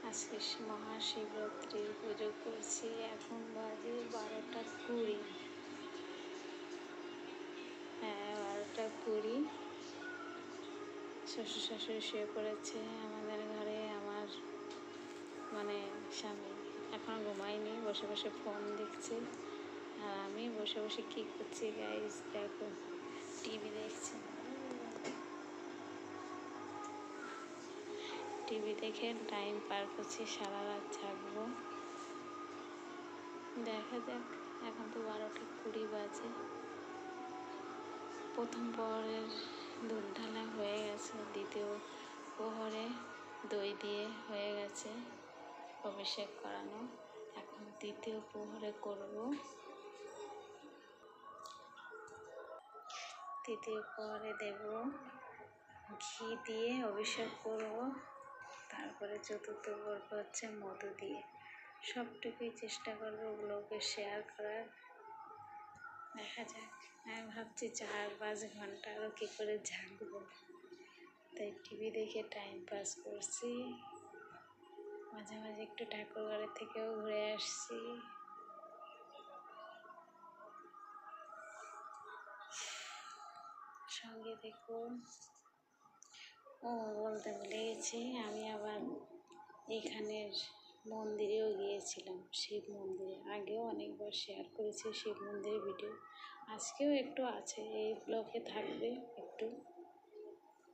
আজকে মহাশিবরাত্রির পুজো করছি। এখন বাজে 12টা 20। হ্যাঁ, 12টা 20। শ্বশুর শাশুড়ি শুয়ে পড়েছে আমাদের ঘরে। আমার স্বামী এখন ঘুমায়নি, বসে বসে ফোন দেখছে। আর আমি বসে বসে কী করছি গাইস দেখো, টিভি দেখছি। টিভি দেখে টাইম পার করছি, সারা রাত জাগবো। দেখা যাক, এখন তো 12টা 20 বাজে। প্রথম প্রহরের দুধ ঢালা হয়ে গেছে, দ্বিতীয় প্রহরে দই দিয়ে হয়ে গেছে অভিষেক করানো। এখন তৃতীয় প্রহরে করব। তৃতীয় প্রহরে দেব ঘি দিয়ে অভিষেক করব। তারপরে চতুর্থ পর্ব হচ্ছে মধু দিয়ে। সবটুকুই চেষ্টা করবো ওগুলোকে শেয়ার করার। দেখা যাক। আমি ভাবছি 4-5 ঘন্টা আরও কী করে জাগবো, তাই টিভি দেখে টাইম পাস করছি। মাঝে মাঝে একটু ঠাকুর ঘরের থেকেও ঘুরে আসছি। সঙ্গে দেখুন। বলতে ভুলে গেছি, আমি আবার এখানের মন্দিরেও গিয়েছিলাম, শিব মন্দিরে। আগেও অনেকবার শেয়ার করেছি শিব মন্দিরের ভিডিও। আজকেও একটু আছে, এই ব্লগে থাকবে একটু।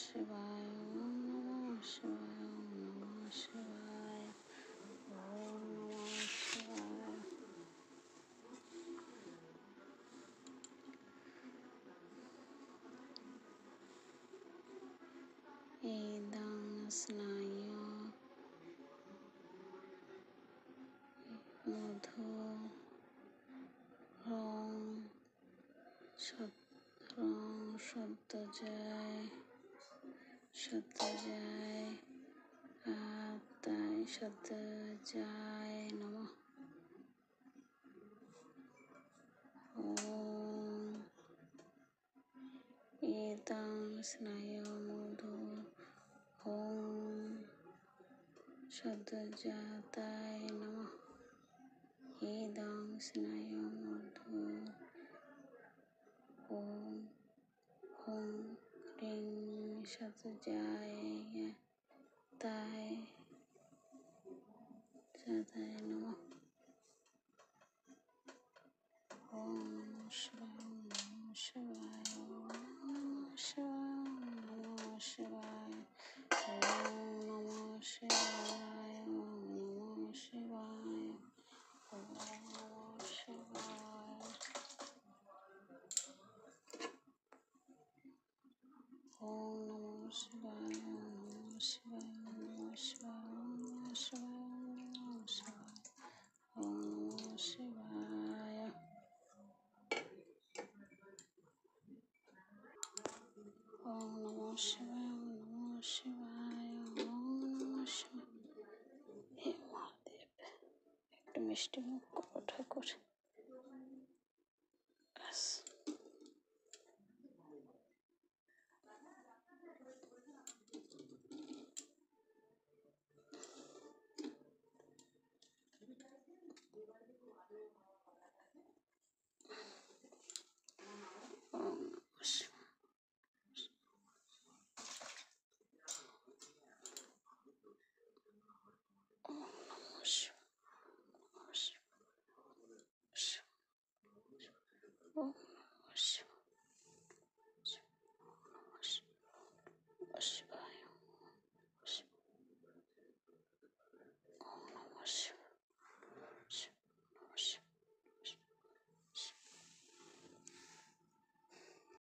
শিবায়, ওম নমঃ শিবায়, ওম নমঃ শিবায়, ওম নমঃ শিবায়। ইদং স্নায়ু মধু রং সত্যজায় আত্মায় সত্যজায় নমঃ। ওম ইদং স্নায়ু মধু ওম সত্যজাতায় নমঃ। ইদং স্নায়ু মধু ওম ওম ক্রিং সত্যজায় তায় নমঃ। ওম নমঃ শিবায়, ওম নমঃ শিবায়, ওম নমঃ শিবায়, ওম নমঃ শিবায়, ওম নমঃ শিবায়, ওম নমঃ শিবায়, ওম নমঃ শিবায়, ওম নমঃ শিবায়, ওম নমঃ শিবায়, ওম নমঃ শিবায়, ওম নমঃ শিবায়, ওম নমঃ শিবায়, ওম নমঃ শিবায়। হে মহাদেব, একটু মিষ্টি মুখ করো ঠাকুর।